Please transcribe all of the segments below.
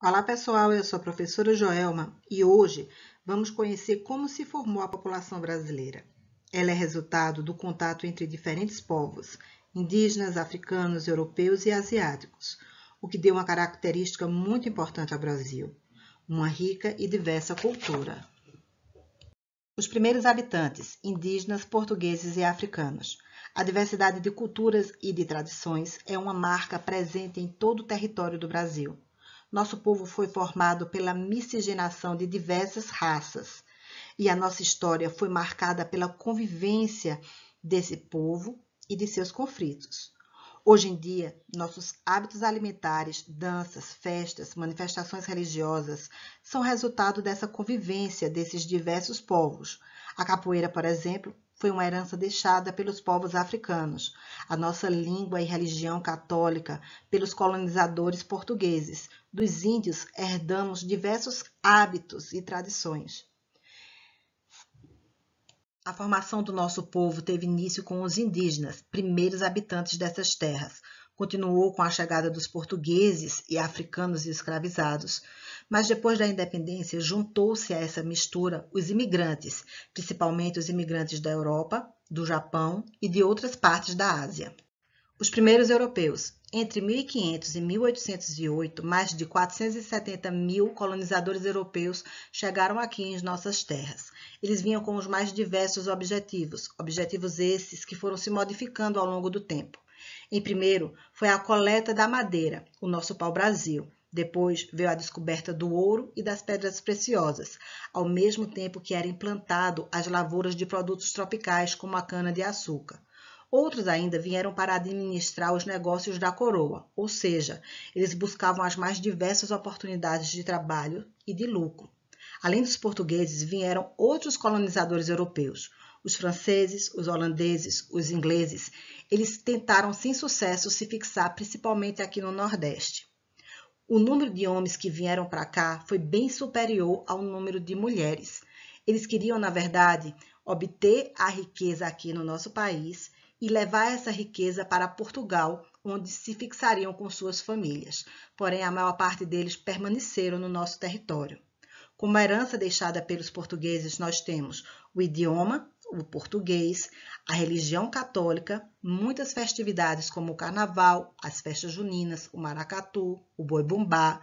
Olá pessoal, eu sou a professora Joelma e hoje vamos conhecer como se formou a população brasileira. Ela é resultado do contato entre diferentes povos, indígenas, africanos, europeus e asiáticos, o que deu uma característica muito importante ao Brasil, uma rica e diversa cultura. Os primeiros habitantes, indígenas, portugueses e africanos. A diversidade de culturas e de tradições é uma marca presente em todo o território do Brasil. Nosso povo foi formado pela miscigenação de diversas raças e a nossa história foi marcada pela convivência desse povo e de seus conflitos. Hoje em dia, nossos hábitos alimentares, danças, festas, manifestações religiosas são resultado dessa convivência desses diversos povos. A capoeira, por exemplo, foi uma herança deixada pelos povos africanos, a nossa língua e religião católica pelos colonizadores portugueses. Dos índios herdamos diversos hábitos e tradições. A formação do nosso povo teve início com os indígenas, primeiros habitantes dessas terras. Continuou com a chegada dos portugueses e africanos escravizados, mas depois da independência juntou-se a essa mistura os imigrantes, principalmente os imigrantes da Europa, do Japão e de outras partes da Ásia. Os primeiros europeus. Entre 1500 e 1808, mais de 470 mil colonizadores europeus chegaram aqui em nossas terras. Eles vinham com os mais diversos objetivos esses que foram se modificando ao longo do tempo. Em primeiro, foi a coleta da madeira, o nosso pau-brasil. Depois veio a descoberta do ouro e das pedras preciosas, ao mesmo tempo que era implantado as lavouras de produtos tropicais, como a cana-de-açúcar. Outros ainda vieram para administrar os negócios da coroa, ou seja, eles buscavam as mais diversas oportunidades de trabalho e de lucro. Além dos portugueses, vieram outros colonizadores europeus. Os franceses, os holandeses, os ingleses, eles tentaram sem sucesso se fixar principalmente aqui no Nordeste. O número de homens que vieram para cá foi bem superior ao número de mulheres. Eles queriam, na verdade, obter a riqueza aqui no nosso país e levar essa riqueza para Portugal, onde se fixariam com suas famílias. Porém, a maior parte deles permaneceram no nosso território. Como herança deixada pelos portugueses, nós temos o idioma, o português, a religião católica, muitas festividades como o carnaval, as festas juninas, o maracatu, o boi-bumbá.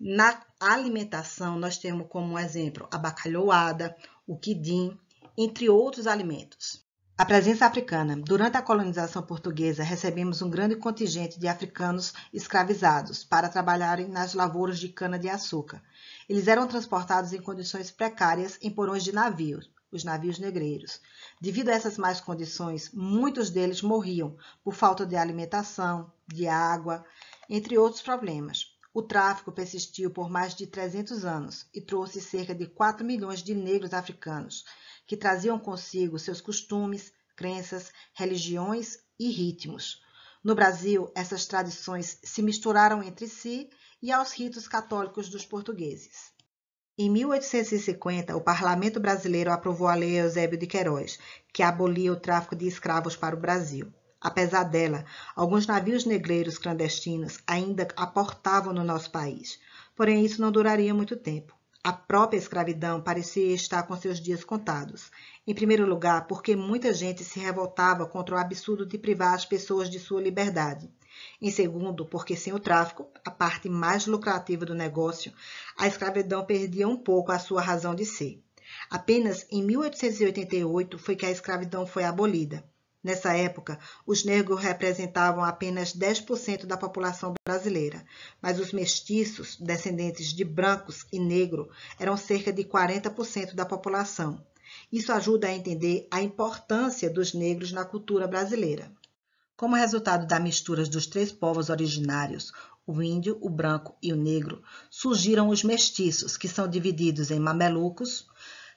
Na alimentação, nós temos como exemplo a bacalhoada, o quidim, entre outros alimentos. A presença africana. Durante a colonização portuguesa, recebemos um grande contingente de africanos escravizados para trabalharem nas lavouras de cana-de-açúcar. Eles eram transportados em condições precárias em porões de navios, os navios negreiros. Devido a essas más condições, muitos deles morriam por falta de alimentação, de água, entre outros problemas. O tráfico persistiu por mais de 300 anos e trouxe cerca de 4 milhões de negros africanos, que traziam consigo seus costumes, crenças, religiões e ritmos. No Brasil, essas tradições se misturaram entre si e aos ritos católicos dos portugueses. Em 1850, o Parlamento brasileiro aprovou a Lei Eusébio de Queiroz, que abolia o tráfico de escravos para o Brasil. Apesar dela, alguns navios negreiros clandestinos ainda aportavam no nosso país. Porém, isso não duraria muito tempo. A própria escravidão parecia estar com seus dias contados. Em primeiro lugar, porque muita gente se revoltava contra o absurdo de privar as pessoas de sua liberdade. Em segundo, porque sem o tráfico, a parte mais lucrativa do negócio, a escravidão perdia um pouco a sua razão de ser. Apenas em 1888 foi que a escravidão foi abolida. Nessa época, os negros representavam apenas 10% da população brasileira, mas os mestiços, descendentes de brancos e negro, eram cerca de 40% da população. Isso ajuda a entender a importância dos negros na cultura brasileira. Como resultado da mistura dos três povos originários, o índio, o branco e o negro, surgiram os mestiços, que são divididos em mamelucos,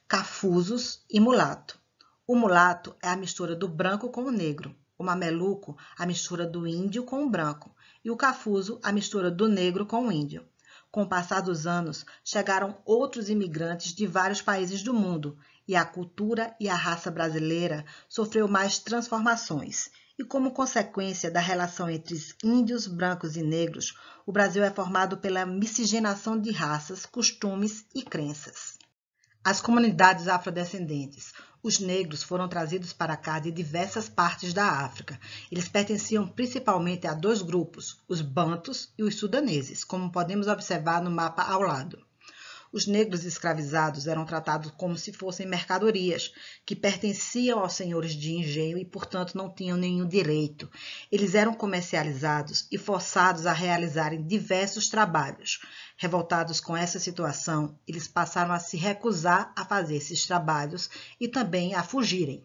cafusos e mulato. O mulato é a mistura do branco com o negro, o mameluco, a mistura do índio com o branco, e o cafuso, a mistura do negro com o índio. Com o passar dos anos, chegaram outros imigrantes de vários países do mundo, e a cultura e a raça brasileira sofreu mais transformações. e como consequência da relação entre índios, brancos e negros, o Brasil é formado pela miscigenação de raças, costumes e crenças. As comunidades afrodescendentes. Os negros foram trazidos para cá de diversas partes da África. Eles pertenciam principalmente a dois grupos, os bantus e os sudaneses, como podemos observar no mapa ao lado. Os negros escravizados eram tratados como se fossem mercadorias, que pertenciam aos senhores de engenho e, portanto, não tinham nenhum direito. Eles eram comercializados e forçados a realizarem diversos trabalhos. Revoltados com essa situação, eles passaram a se recusar a fazer esses trabalhos e também a fugirem.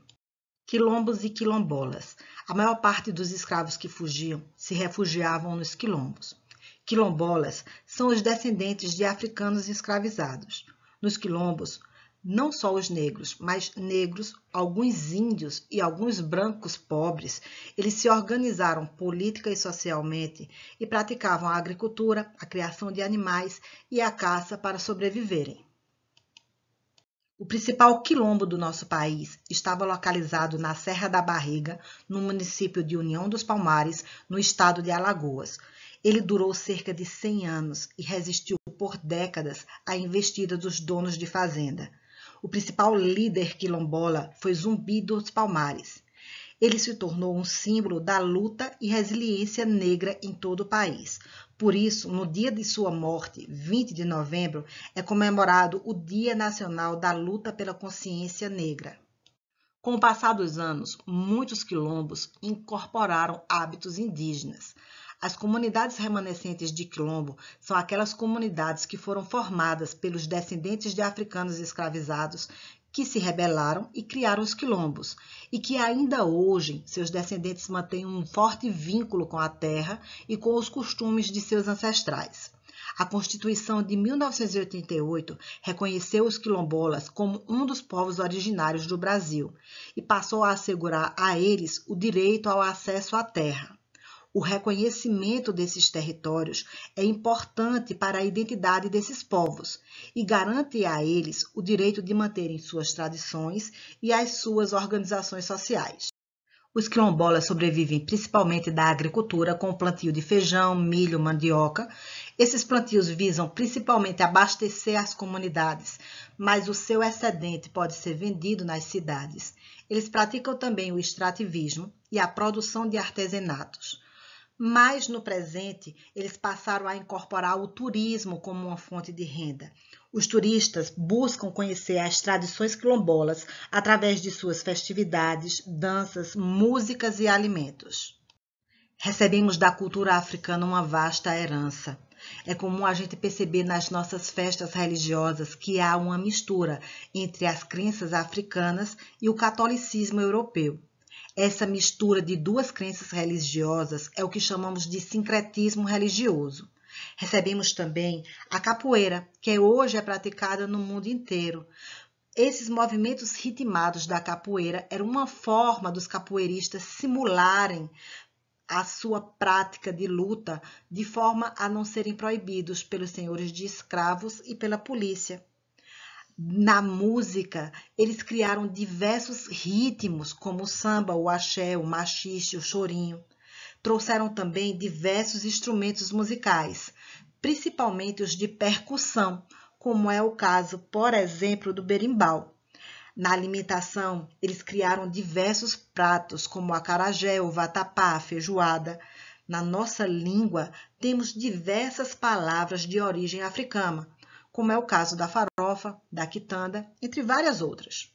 Quilombos e quilombolas. A maior parte dos escravos que fugiam se refugiavam nos quilombos. Quilombolas são os descendentes de africanos escravizados. Nos quilombos, não só os negros, mas negros, alguns índios e alguns brancos pobres, eles se organizaram política e socialmente e praticavam a agricultura, a criação de animais e a caça para sobreviverem. O principal quilombo do nosso país estava localizado na Serra da Barriga, no município de União dos Palmares, no estado de Alagoas. Ele durou cerca de 100 anos e resistiu por décadas à investida dos donos de fazenda. O principal líder quilombola foi Zumbi dos Palmares. Ele se tornou um símbolo da luta e resiliência negra em todo o país. Por isso, no dia de sua morte, 20 de novembro, é comemorado o Dia Nacional da Luta pela Consciência Negra. Com o passar dos anos, muitos quilombos incorporaram hábitos indígenas. As comunidades remanescentes de quilombo são aquelas comunidades que foram formadas pelos descendentes de africanos escravizados que se rebelaram e criaram os quilombos, e que ainda hoje seus descendentes mantêm um forte vínculo com a terra e com os costumes de seus ancestrais. A Constituição de 1988 reconheceu os quilombolas como um dos povos originários do Brasil e passou a assegurar a eles o direito ao acesso à terra. O reconhecimento desses territórios é importante para a identidade desses povos e garante a eles o direito de manterem suas tradições e as suas organizações sociais. Os quilombolas sobrevivem principalmente da agricultura com o plantio de feijão, milho, mandioca. Esses plantios visam principalmente abastecer as comunidades, mas o seu excedente pode ser vendido nas cidades. Eles praticam também o extrativismo e a produção de artesanatos. Mas, no presente, eles passaram a incorporar o turismo como uma fonte de renda. Os turistas buscam conhecer as tradições quilombolas através de suas festividades, danças, músicas e alimentos. Recebemos da cultura africana uma vasta herança. É comum a gente perceber nas nossas festas religiosas que há uma mistura entre as crenças africanas e o catolicismo europeu. Essa mistura de duas crenças religiosas é o que chamamos de sincretismo religioso. Recebemos também a capoeira, que hoje é praticada no mundo inteiro. Esses movimentos ritmados da capoeira eram uma forma dos capoeiristas simularem a sua prática de luta de forma a não serem proibidos pelos senhores de escravos e pela polícia. Na música, eles criaram diversos ritmos, como o samba, o axé, o maxixe, o chorinho. Trouxeram também diversos instrumentos musicais, principalmente os de percussão, como é o caso, por exemplo, do berimbau. Na alimentação, eles criaram diversos pratos, como o acarajé, o vatapá, a feijoada. Na nossa língua, temos diversas palavras de origem africana, como é o caso da farofa, da quitanda, entre várias outras.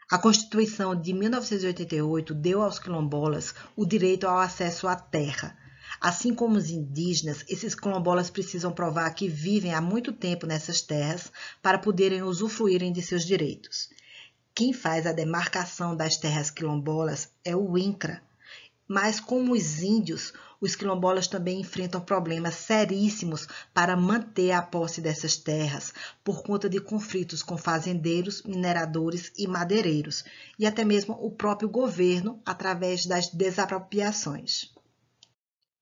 A Constituição de 1988 deu aos quilombolas o direito ao acesso à terra. Assim como os indígenas, esses quilombolas precisam provar que vivem há muito tempo nessas terras para poderem usufruírem de seus direitos. Quem faz a demarcação das terras quilombolas é o INCRA. Mas, como os índios, os quilombolas também enfrentam problemas seríssimos para manter a posse dessas terras, por conta de conflitos com fazendeiros, mineradores e madeireiros, e até mesmo o próprio governo, através das desapropriações.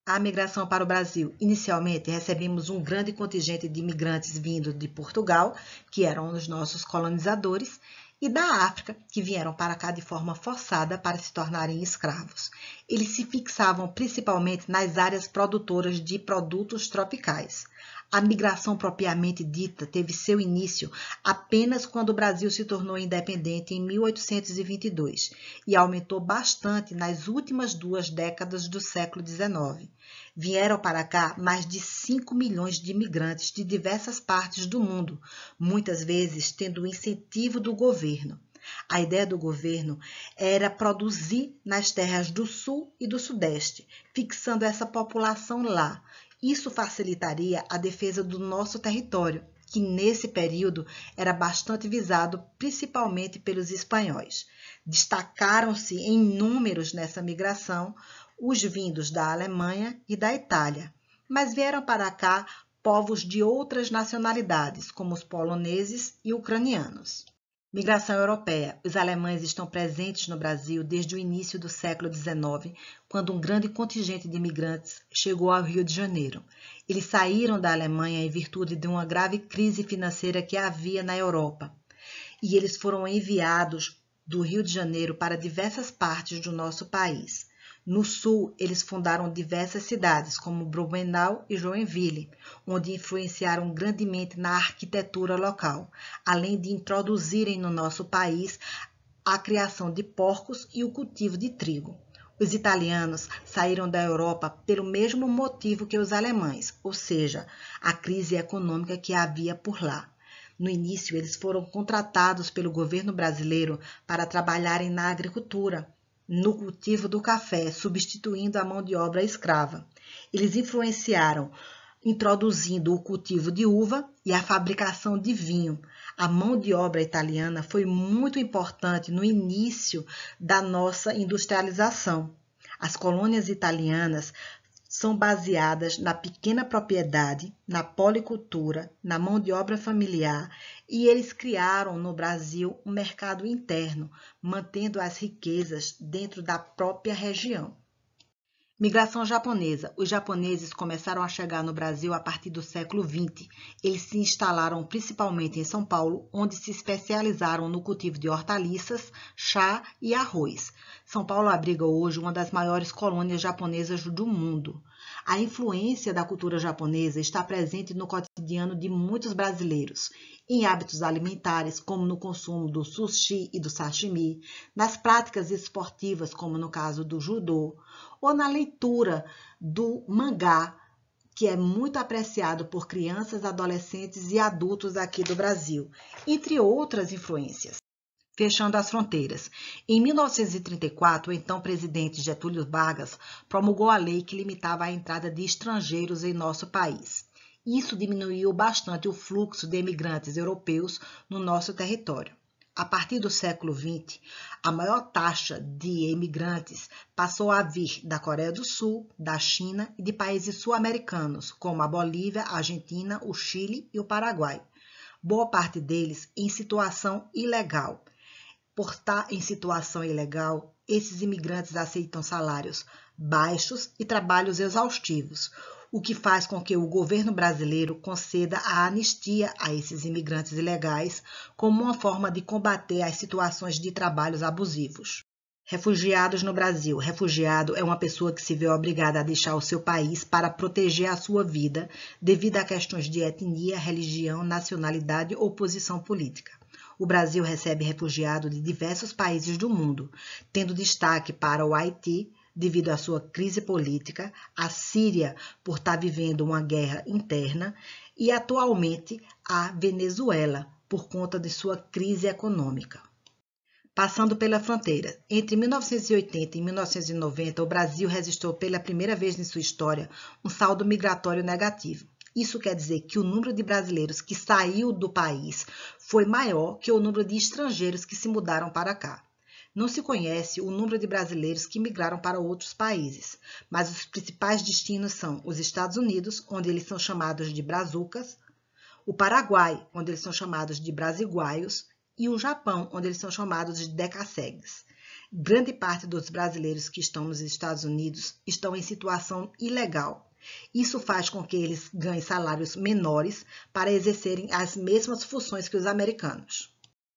A migração para o Brasil. Inicialmente, recebemos um grande contingente de imigrantes vindo de Portugal, que eram os nossos colonizadores, e da África, que vieram para cá de forma forçada para se tornarem escravos. Eles se fixavam principalmente nas áreas produtoras de produtos tropicais. A migração propriamente dita teve seu início apenas quando o Brasil se tornou independente em 1822 e aumentou bastante nas últimas 2 décadas do século XIX. Vieram para cá mais de 5 milhões de imigrantes de diversas partes do mundo, muitas vezes tendo o incentivo do governo. A ideia do governo era produzir nas terras do Sul e do Sudeste, fixando essa população lá. Isso facilitaria a defesa do nosso território, que nesse período era bastante visado principalmente pelos espanhóis. Destacaram-se em números nessa migração os vindos da Alemanha e da Itália, mas vieram para cá povos de outras nacionalidades, como os poloneses e ucranianos. Migração europeia. Os alemães estão presentes no Brasil desde o início do século XIX, quando um grande contingente de imigrantes chegou ao Rio de Janeiro. Eles saíram da Alemanha em virtude de uma grave crise financeira que havia na Europa, e eles foram enviados do Rio de Janeiro para diversas partes do nosso país. No sul, eles fundaram diversas cidades, como Blumenau e Joinville, onde influenciaram grandemente na arquitetura local, além de introduzirem no nosso país a criação de porcos e o cultivo de trigo. Os italianos saíram da Europa pelo mesmo motivo que os alemães, ou seja, a crise econômica que havia por lá. No início, eles foram contratados pelo governo brasileiro para trabalharem na agricultura, no cultivo do café, substituindo a mão de obra escrava. Eles influenciaram, introduzindo o cultivo de uva e a fabricação de vinho. A mão de obra italiana foi muito importante no início da nossa industrialização. As colônias italianas são baseadas na pequena propriedade, na policultura, na mão de obra familiar, e eles criaram no Brasil um mercado interno, mantendo as riquezas dentro da própria região. Migração japonesa. Os japoneses começaram a chegar no Brasil a partir do século XX. Eles se instalaram principalmente em São Paulo, onde se especializaram no cultivo de hortaliças, chá e arroz. São Paulo abriga hoje uma das maiores colônias japonesas do mundo. A influência da cultura japonesa está presente no cotidiano de muitos brasileiros, em hábitos alimentares, como no consumo do sushi e do sashimi, nas práticas esportivas, como no caso do judô, ou na leitura do mangá, que é muito apreciado por crianças, adolescentes e adultos aqui do Brasil, entre outras influências. Fechando as fronteiras. Em 1934, o então presidente Getúlio Vargas promulgou a lei que limitava a entrada de estrangeiros em nosso país. Isso diminuiu bastante o fluxo de imigrantes europeus no nosso território. A partir do século XX, a maior taxa de imigrantes passou a vir da Coreia do Sul, da China e de países sul-americanos, como a Bolívia, a Argentina, o Chile e o Paraguai. Boa parte deles em situação ilegal. Por estar em situação ilegal, esses imigrantes aceitam salários baixos e trabalhos exaustivos, o que faz com que o governo brasileiro conceda a anistia a esses imigrantes ilegais como uma forma de combater as situações de trabalhos abusivos. Refugiados no Brasil. Refugiado é uma pessoa que se vê obrigada a deixar o seu país para proteger a sua vida devido a questões de etnia, religião, nacionalidade ou posição política. O Brasil recebe refugiados de diversos países do mundo, tendo destaque para o Haiti, devido à sua crise política, a Síria, por estar vivendo uma guerra interna, e atualmente a Venezuela, por conta de sua crise econômica. Passando pela fronteira. Entre 1980 e 1990, o Brasil registrou pela primeira vez em sua história um saldo migratório negativo. Isso quer dizer que o número de brasileiros que saiu do país foi maior que o número de estrangeiros que se mudaram para cá. Não se conhece o número de brasileiros que migraram para outros países, mas os principais destinos são os Estados Unidos, onde eles são chamados de brazucas, o Paraguai, onde eles são chamados de brasiguaios, e o Japão, onde eles são chamados de decassegues. Grande parte dos brasileiros que estão nos Estados Unidos estão em situação ilegal. Isso faz com que eles ganhem salários menores para exercerem as mesmas funções que os americanos.